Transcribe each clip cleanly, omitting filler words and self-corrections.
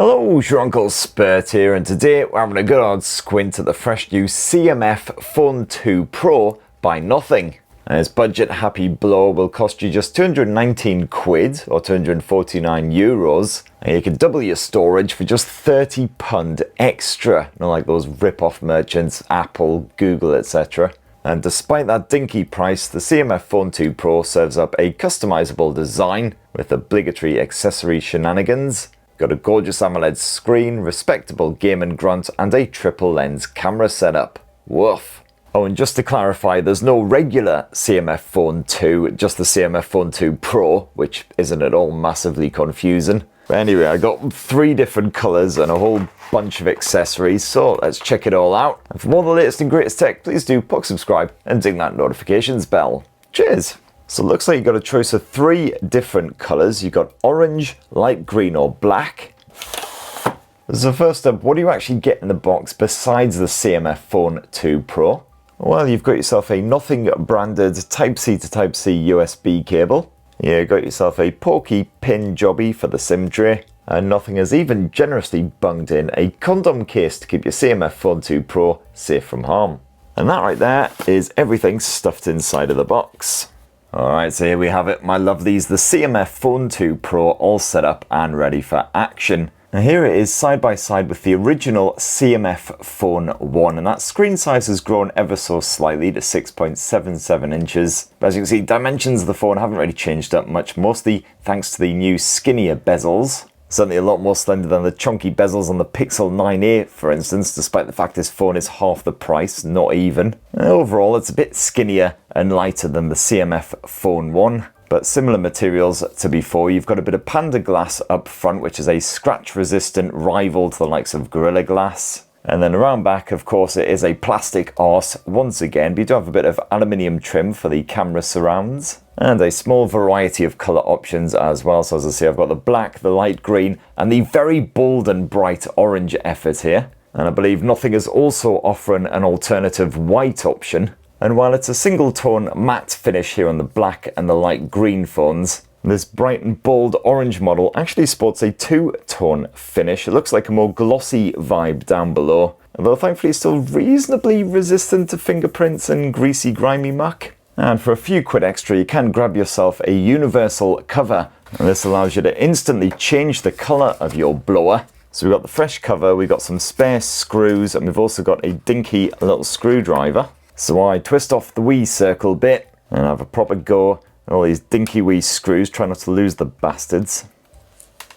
Hello, it's your Uncle Spurt here, and today we're having a good old squint at the fresh new CMF Phone 2 Pro by Nothing. And its budget happy blow will cost you just 219 quid or 249 euros, and you can double your storage for just £30 extra, not like those rip-off merchants, Apple, Google, etc. And despite that dinky price, the CMF Phone 2 Pro serves up a customizable design with obligatory accessory shenanigans. Got a gorgeous AMOLED screen, respectable game and grunt, and a triple lens camera setup. Woof. Oh, and just to clarify, there's no regular CMF Phone 2, just the CMF Phone 2 Pro, which isn't at all massively confusing. But anyway, I got 3 different colours and a whole bunch of accessories, so let's check it all out. And for more of the latest and greatest tech, please do subscribe and ding that notifications bell. Cheers! So it looks like you've got a choice of 3 different colours. You've got orange, light green or black. So first up, what do you actually get in the box besides the CMF Phone 2 Pro? Well, you've got yourself a Nothing branded Type-C to Type-C USB cable. You've got yourself a porky pin jobby for the SIM tray. And Nothing has even generously bunged in a condom case to keep your CMF Phone 2 Pro safe from harm. And that right there is everything stuffed inside of the box. Alright, so here we have it, my lovelies, the CMF Phone 2 Pro all set up and ready for action. Now here it is side by side with the original CMF Phone 1, and that screen size has grown ever so slightly to 6.77 inches. But as you can see, dimensions of the phone haven't really changed up much, mostly thanks to the new skinnier bezels. Certainly a lot more slender than the chunky bezels on the Pixel 9a, for instance, despite the fact this phone is half the price, not even. Overall, it's a bit skinnier and lighter than the CMF Phone 1, but similar materials to before. You've got a bit of Panda Glass up front, which is a scratch-resistant rival to the likes of Gorilla Glass. And then around back, of course, it is a plastic arse once again, but you do have a bit of aluminium trim for the camera surrounds. And a small variety of colour options as well. So as I say, I've got the black, the light green, and the very bold and bright orange effort here. And I believe Nothing is also offering an alternative white option. And while it's a single tone matte finish here on the black and the light green phones, this bright and bold orange model actually sports a 2-tone finish. It looks like a more glossy vibe down below, although thankfully still reasonably resistant to fingerprints and greasy grimy muck. And for a few quid extra, you can grab yourself a universal cover, and this allows you to instantly change the colour of your blower. So we've got the fresh cover, we've got some spare screws, and we've also got a dinky little screwdriver. So I twist off the wee circle bit and have a proper go. All these dinky wee screws, try not to lose the bastards.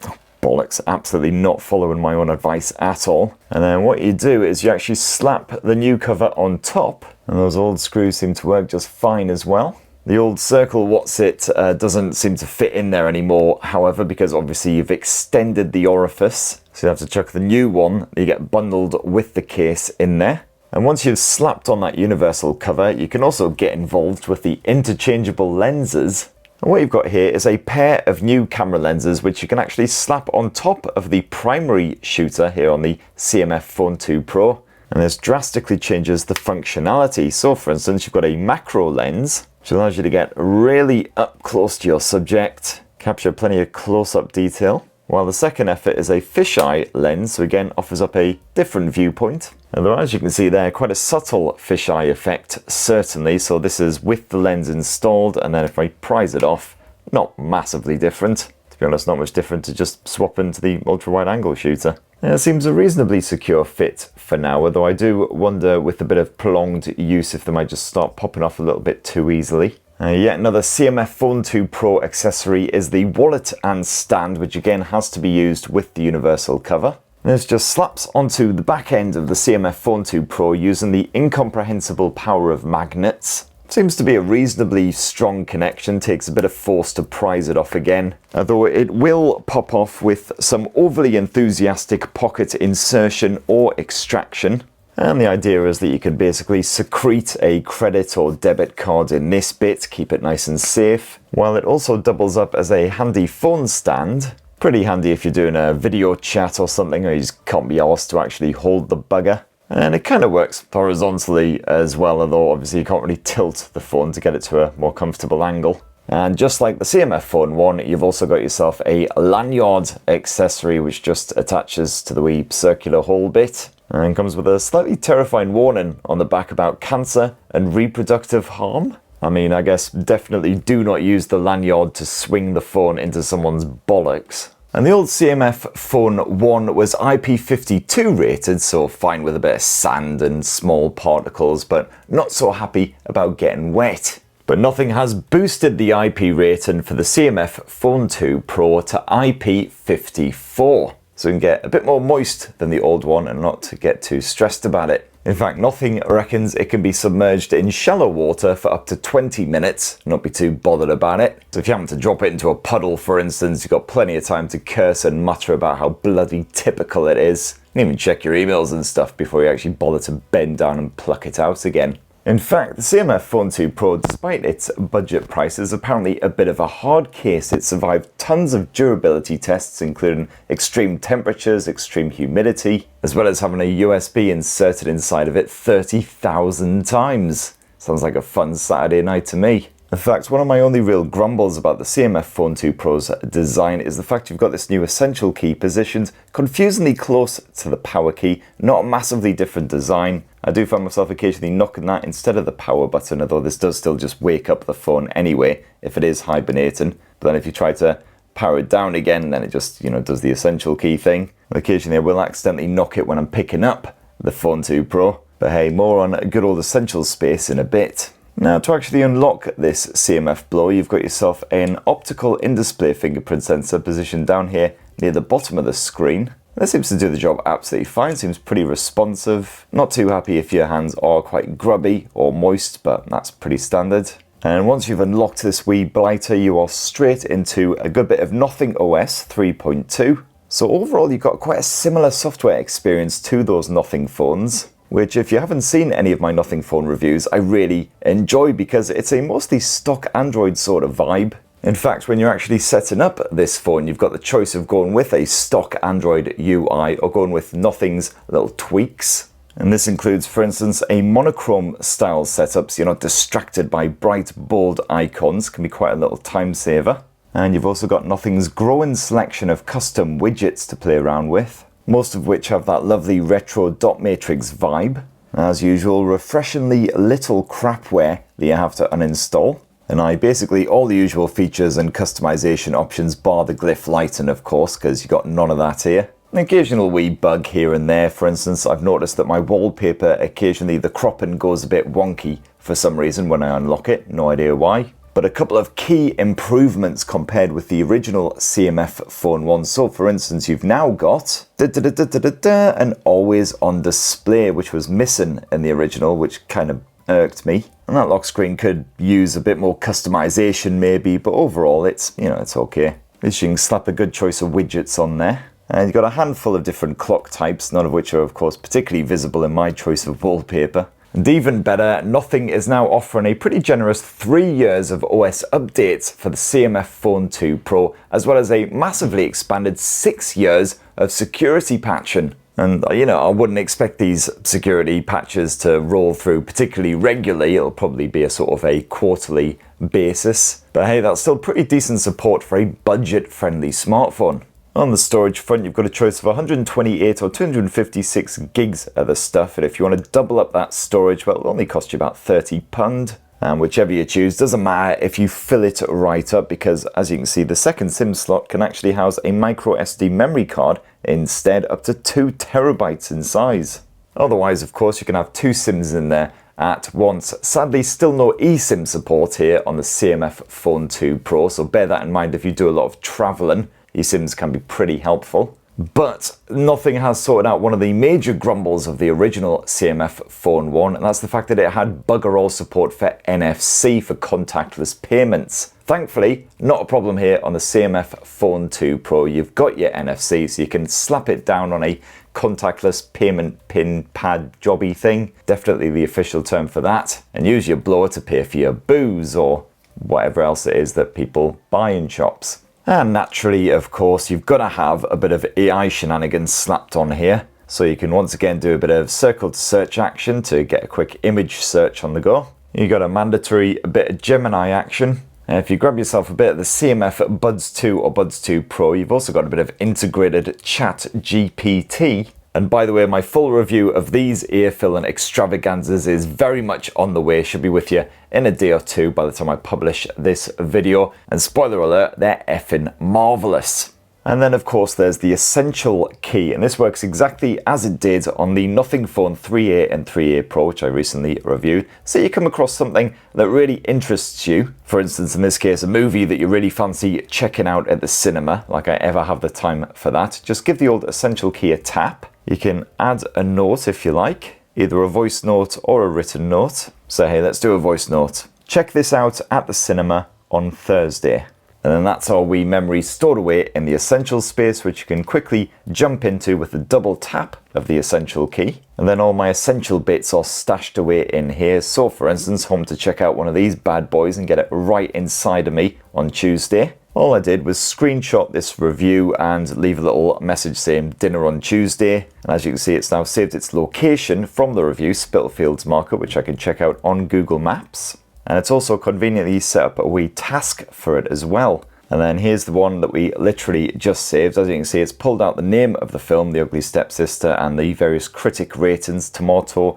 Oh, bollocks, absolutely not following my own advice at all. And then what you do is you actually slap the new cover on top, and those old screws seem to work just fine as well. The old circle what's-it doesn't seem to fit in there anymore, however, because obviously you've extended the orifice. So you have to chuck the new one, you get bundled with the case in there. And once you've slapped on that universal cover, you can also get involved with the interchangeable lenses. And what you've got here is a pair of new camera lenses which you can actually slap on top of the primary shooter here on the CMF Phone 2 Pro. And this drastically changes the functionality. So for instance, you've got a macro lens, which allows you to get really up close to your subject, capture plenty of close-up detail. While the second effort is a fisheye lens, so again offers up a different viewpoint. Although as you can see there, quite a subtle fisheye effect, certainly. So this is with the lens installed, and then if I prise it off, not massively different. To be honest, not much different to just swap into the ultra-wide angle shooter. It seems a reasonably secure fit for now, although I do wonder with a bit of prolonged use if they might just start popping off a little bit too easily. Yet another CMF Phone 2 Pro accessory is the wallet and stand, which again has to be used with the universal cover. This just slaps onto the back end of the CMF Phone 2 Pro using the incomprehensible power of magnets. Seems to be a reasonably strong connection, takes a bit of force to prise it off again, although it will pop off with some overly enthusiastic pocket insertion or extraction. And the idea is that you can basically secrete a credit or debit card in this bit, keep it nice and safe, while it also doubles up as a handy phone stand. Pretty handy if you're doing a video chat or something, or you just can't be arsed to actually hold the bugger. And it kind of works horizontally as well, although obviously you can't really tilt the phone to get it to a more comfortable angle. And just like the CMF Phone 1, you've also got yourself a lanyard accessory which just attaches to the wee circular hole bit, and comes with a slightly terrifying warning on the back about cancer and reproductive harm. I mean, I guess definitely do not use the lanyard to swing the phone into someone's bollocks. And the old CMF Phone 1 was IP52 rated, so fine with a bit of sand and small particles, but not so happy about getting wet. But Nothing has boosted the IP rating for the CMF Phone 2 Pro to IP54, so you can get a bit more moist than the old one and not to get too stressed about it. In fact, Nothing reckons it can be submerged in shallow water for up to 20 minutes, not be too bothered about it. So if you happen to drop it into a puddle, for instance, you've got plenty of time to curse and mutter about how bloody typical it is. You can even check your emails and stuff before you actually bother to bend down and pluck it out again. In fact, the CMF Phone 2 Pro, despite its budget price, is apparently a bit of a hard case. It survived tons of durability tests, including extreme temperatures, extreme humidity, as well as having a USB inserted inside of it 30,000 times. Sounds like a fun Saturday night to me. In fact, one of my only real grumbles about the CMF Phone 2 Pro's design is the fact you've got this new Essential key positioned confusingly close to the power key, not a massively different design. I do find myself occasionally knocking that instead of the power button, although this does still just wake up the phone anyway if it is hibernating. But then if you try to power it down again, then it just, does the Essential key thing. And occasionally I will accidentally knock it when I'm picking up the Phone 2 Pro. But hey, more on good old Essential space in a bit. Now, to actually unlock this CMF blower, you've got yourself an optical in-display fingerprint sensor positioned down here near the bottom of the screen. This seems to do the job absolutely fine, seems pretty responsive. Not too happy if your hands are quite grubby or moist, but that's pretty standard. And once you've unlocked this wee blighter, you are straight into a good bit of Nothing OS 3.2. So overall, you've got quite a similar software experience to those Nothing phones, which if you haven't seen any of my Nothing phone reviews, I really enjoy because it's a mostly stock Android sort of vibe. In fact, when you're actually setting up this phone, you've got the choice of going with a stock Android UI or going with Nothing's little tweaks. And this includes, for instance, a monochrome style setup so you're not distracted by bright, bold icons. Can be quite a little time saver. And you've also got Nothing's growing selection of custom widgets to play around with, most of which have that lovely retro dot matrix vibe. As usual, refreshingly little crapware that you have to uninstall. And basically all the usual features and customization options bar the glyph lighten, of course, because you got none of that here. An occasional wee bug here and there. For instance, I've noticed that my wallpaper, occasionally the cropping goes a bit wonky for some reason when I unlock it, no idea why. But a couple of key improvements compared with the original CMF Phone 1. So for instance, you've now got an always on display, which was missing in the original, which kind of irked me. And that lock screen could use a bit more customization maybe, but overall it's, it's okay. At least you can slap a good choice of widgets on there. And you've got a handful of different clock types, none of which are of course particularly visible in my choice of wallpaper. And even better, Nothing is now offering a pretty generous 3 years of OS updates for the CMF Phone 2 Pro, as well as a massively expanded 6 years of security patching. And I wouldn't expect these security patches to roll through particularly regularly. It'll probably be a sort of a quarterly basis. But hey, that's still pretty decent support for a budget-friendly smartphone. On the storage front, you've got a choice of 128 or 256 gigs of the stuff, and if you want to double up that storage, well, it'll only cost you about £30. And whichever you choose, doesn't matter if you fill it right up, because as you can see, the second SIM slot can actually house a micro SD memory card instead, up to 2 terabytes in size. Otherwise, of course, you can have 2 SIMs in there at once. Sadly, still no eSIM support here on the CMF Phone 2 Pro, so bear that in mind if you do a lot of traveling. eSIMs can be pretty helpful. But Nothing has sorted out one of the major grumbles of the original CMF Phone 1, and that's the fact that it had bugger all support for NFC, for contactless payments. Thankfully, not a problem here on the CMF Phone 2 Pro. You've got your NFC, so you can slap it down on a contactless payment pin pad jobby thing, definitely the official term for that, and use your blower to pay for your booze or whatever else it is that people buy in shops. And naturally, of course, you've got to have a bit of AI shenanigans slapped on here. So you can once again do a bit of circle to search action to get a quick image search on the go. You got a mandatory bit of Gemini action. If you grab yourself a bit of the CMF Buds 2 or Buds 2 Pro, you've also got a bit of integrated Chat GPT. And by the way, my full review of these earfilling extravaganzas is very much on the way. Should be with you in a day or two by the time I publish this video. And spoiler alert, they're effing marvelous. And then of course there's the Essential key, and this works exactly as it did on the Nothing Phone 3A and 3A Pro, which I recently reviewed. So you come across something that really interests you, for instance in this case a movie that you really fancy checking out at the cinema, like I ever have the time for that, just give the old Essential key a tap. You can add a note if you like, either a voice note or a written note. So hey, let's do a voice note. Check this out at the cinema on Thursday. And then that's our wee memory stored away in the Essential space, which you can quickly jump into with a double tap of the Essential key. And then all my essential bits are stashed away in here. So for instance, home to check out one of these bad boys and get it right inside of me on Tuesday. All I did was screenshot this review and leave a little message saying dinner on Tuesday. And as you can see, it's now saved its location from the review, Spitalfields Market, which I can check out on Google Maps. And it's also conveniently set up a wee task for it as well. And then here's the one that we literally just saved. As you can see, it's pulled out the name of the film, The Ugly Stepsister, and the various critic ratings, tomatometer.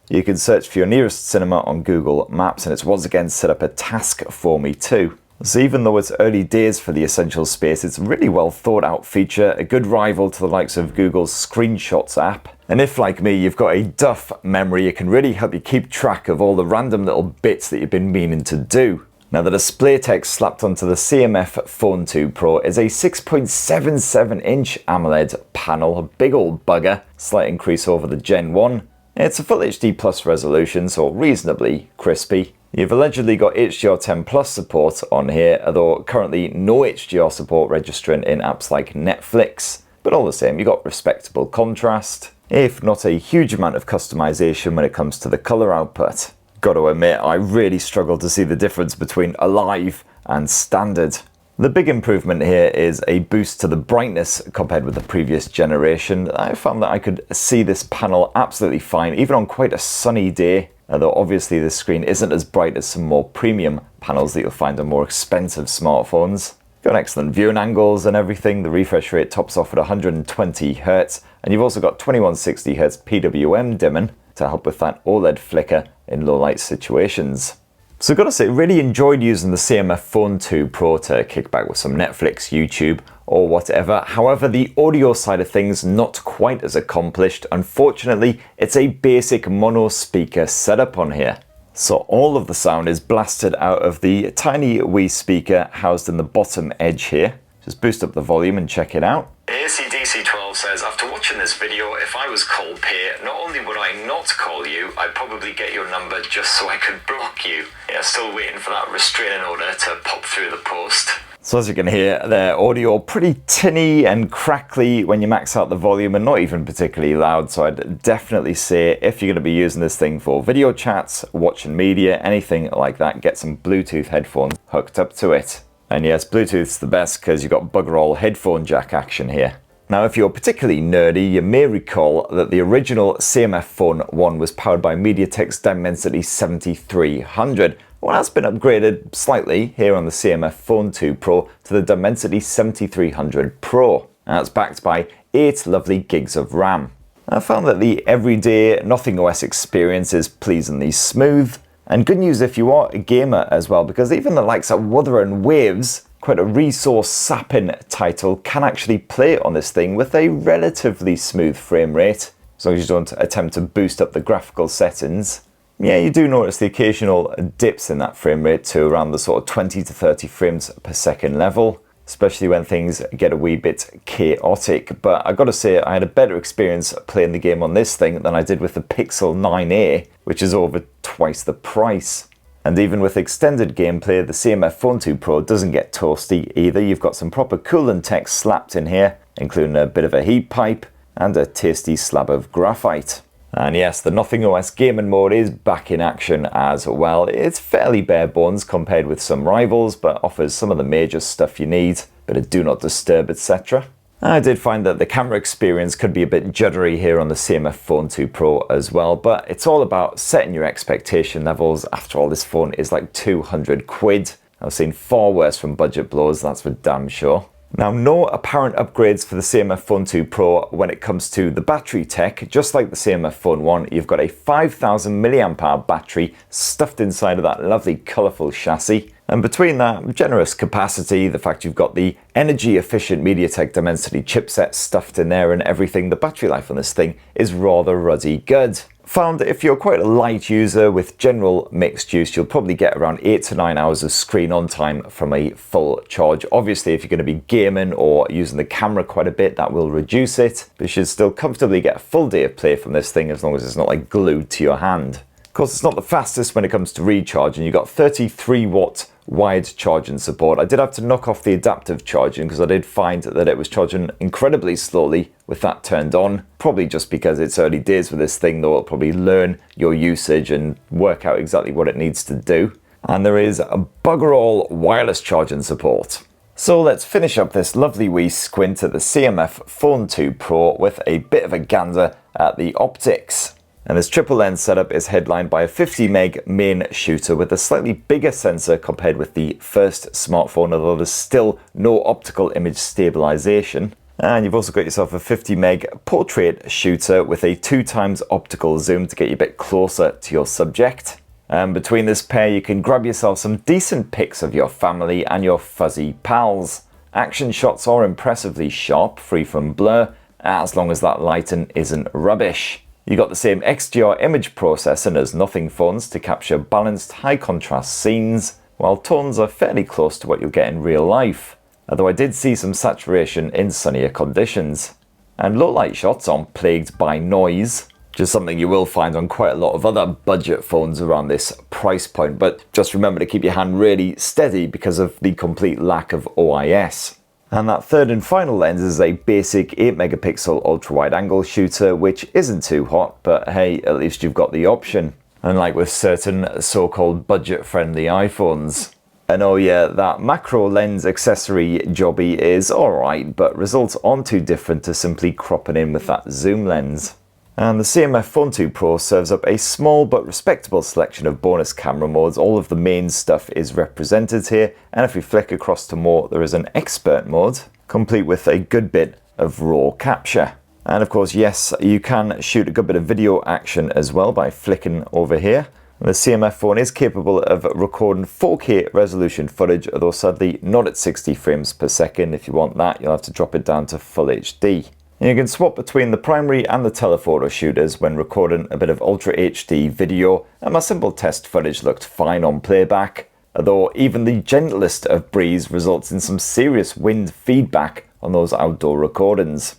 You can search for your nearest cinema on Google Maps, and it's once again set up a task for me too. So even though it's early days for the Essential space, it's a really well thought out feature, a good rival to the likes of Google's Screenshots app. And if, like me, you've got a duff memory, it can really help you keep track of all the random little bits that you've been meaning to do. Now, the display text slapped onto the CMF Phone 2 Pro is a 6.77-inch AMOLED panel, a big old bugger, slight increase over the Gen 1. It's a Full HD Plus resolution, so reasonably crispy. You've allegedly got HDR10 Plus support on here, although currently no HDR support registering in apps like Netflix. But all the same, you've got respectable contrast, if not a huge amount of customization when it comes to the color output. Got to admit, I really struggle to see the difference between Alive and Standard. The big improvement here is a boost to the brightness compared with the previous generation. I found that I could see this panel absolutely fine, even on quite a sunny day. Although obviously this screen isn't as bright as some more premium panels that you'll find on more expensive smartphones. Got excellent viewing angles and everything. The refresh rate tops off at 120Hz, and you've also got 2160Hz PWM dimming to help with that OLED flicker in low light situations. So I've got to say, really enjoyed using the CMF Phone 2 Pro to kick back with some Netflix, YouTube, or whatever. However, the audio side of things, not quite as accomplished. Unfortunately, it's a basic mono speaker setup on here. So all of the sound is blasted out of the tiny wee speaker housed in the bottom edge here. Just boost up the volume and check it out. ACDC12 says, after watching this video, if I was Coldplay, not only would I not call you, I'd probably get your number just so I could block you. Yeah, still waiting for that restraining order to pop through the post. So as you can hear, their audio pretty tinny and crackly when you max out the volume, and not even particularly loud. So I'd definitely say if you're going to be using this thing for video chats, watching media, anything like that, get some Bluetooth headphones hooked up to it. And yes, Bluetooth's the best because you've got bugger all headphone jack action here. Now, if you're particularly nerdy, you may recall that the original CMF Phone 1 was powered by MediaTek's Dimensity 7300. Well, that's been upgraded slightly here on the CMF Phone 2 Pro to the Dimensity 7300 Pro. And that's backed by 8 lovely gigs of RAM. I found that the everyday Nothing OS experience is pleasingly smooth. And good news if you are a gamer as well, because even the likes of Wuthering Waves, quite a resource sapping title, can actually play on this thing with a relatively smooth frame rate, as long as you don't attempt to boost up the graphical settings. Yeah, you do notice the occasional dips in that frame rate to around the sort of 20 to 30 frames per second level, especially when things get a wee bit chaotic. But I gotta say, I had a better experience playing the game on this thing than I did with the Pixel 9a, which is over twice the price. And even with extended gameplay, the CMF Phone 2 Pro doesn't get toasty either. You've got some proper coolant tech slapped in here, including a bit of a heat pipe and a tasty slab of graphite. And yes, the Nothing OS gaming mode is back in action as well. It's fairly bare bones compared with some rivals, but offers some of the major stuff you need, bit of do not disturb, etc. I did find that the camera experience could be a bit juddery here on the CMF Phone 2 Pro as well, but it's all about setting your expectation levels. After all, this phone is like 200 quid. I've seen far worse from budget blowers, that's for damn sure. Now, no apparent upgrades for the CMF Phone 2 Pro when it comes to the battery tech. Just like the CMF Phone 1, you've got a 5000 mAh battery stuffed inside of that lovely colourful chassis. And between that generous capacity, the fact you've got the energy efficient MediaTek Dimensity chipset stuffed in there and everything, the battery life on this thing is rather ruddy good. Found that if you're quite a light user with general mixed use, you'll probably get around 8 to 9 hours of screen on time from a full charge. Obviously, if you're going to be gaming or using the camera quite a bit, that will reduce it, but you should still comfortably get a full day of play from this thing as long as it's not like glued to your hand. Of course, it's not the fastest when it comes to recharging. You've got 33 watt wide charging support. I did have to knock off the adaptive charging because I did find that it was charging incredibly slowly with that turned on. Probably just because it's early days with this thing, though. It'll probably learn your usage and work out exactly what it needs to do. And there is a bugger all wireless charging support. So let's finish up this lovely wee squint at the CMF Phone 2 Pro with a bit of a gander at the optics. And this triple lens setup is headlined by a 50 meg main shooter with a slightly bigger sensor compared with the first smartphone, although there's still no optical image stabilization. And you've also got yourself a 50 meg portrait shooter with a 2x optical zoom to get you a bit closer to your subject. And between this pair, you can grab yourself some decent pics of your family and your fuzzy pals. Action shots are impressively sharp, free from blur, as long as that lighting isn't rubbish. You got the same XDR image processing as Nothing phones to capture balanced high contrast scenes, while tones are fairly close to what you'll get in real life, although I did see some saturation in sunnier conditions. And low light shots aren't plagued by noise, just something you will find on quite a lot of other budget phones around this price point, but just remember to keep your hand really steady because of the complete lack of OIS. And that third and final lens is a basic 8 megapixel ultra wide angle shooter, which isn't too hot, but hey, at least you've got the option. Unlike with certain so-called budget friendly iPhones. And oh yeah, that macro lens accessory jobby is alright, but results aren't too different to simply cropping in with that zoom lens. And the CMF Phone 2 Pro serves up a small but respectable selection of bonus camera modes. All of the main stuff is represented here, and if we flick across to more, there is an expert mode, complete with a good bit of raw capture. And of course, yes, you can shoot a good bit of video action as well by flicking over here. The CMF phone is capable of recording 4K resolution footage, although sadly not at 60 frames per second. If you want that, you'll have to drop it down to Full HD. You can swap between the primary and the telephoto shooters when recording a bit of Ultra HD video, and my simple test footage looked fine on playback, although even the gentlest of breeze results in some serious wind feedback on those outdoor recordings.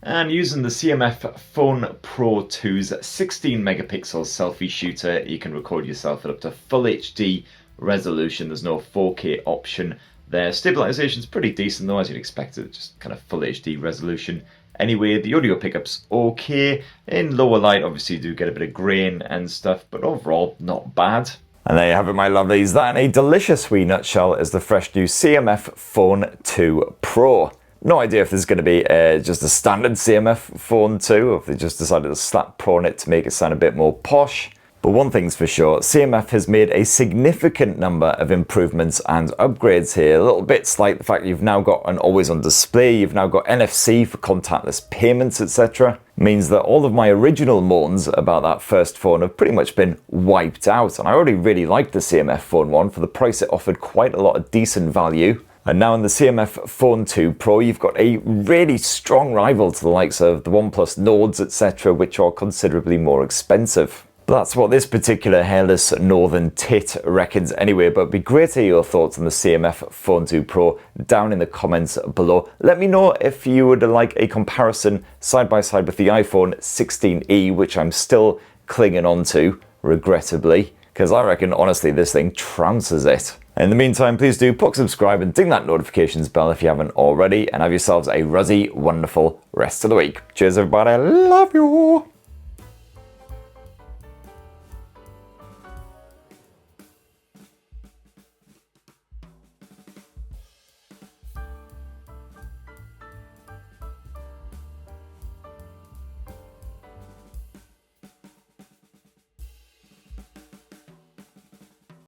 And using the CMF Phone Pro 2's 16 megapixel selfie shooter, you can record yourself at up to Full HD resolution. There's no 4K option there. Stabilization's pretty decent though, as you'd expect it, just kind of Full HD resolution. Anyway, the audio pickup's okay. In lower light, obviously you do get a bit of grain and stuff, but overall, not bad. And there you have it, my lovelies. That in a delicious wee nutshell is the fresh new CMF Phone 2 Pro. No idea if there's going to be just a standard CMF Phone 2, or if they just decided to slap Pro on it to make it sound a bit more posh. But one thing's for sure, CMF has made a significant number of improvements and upgrades here. A little bits like the fact you've now got an always-on display, you've now got NFC for contactless payments, etc. Means that all of my original moans about that first phone have pretty much been wiped out. And I already really liked the CMF Phone 1. For the price, it offered quite a lot of decent value. And now in the CMF Phone 2 Pro, you've got a really strong rival to the likes of the OnePlus Nodes, etc., which are considerably more expensive. That's what this particular hairless northern tit reckons anyway, but it'd be great to hear your thoughts on the CMF Phone 2 Pro down in the comments below. Let me know if you would like a comparison side by side with the iPhone 16e, which I'm still clinging on to, regrettably, because I reckon, honestly, this thing trounces it. In the meantime, please do subscribe and ding that notifications bell if you haven't already, and have yourselves a ruddy, wonderful rest of the week. Cheers, everybody. I love you.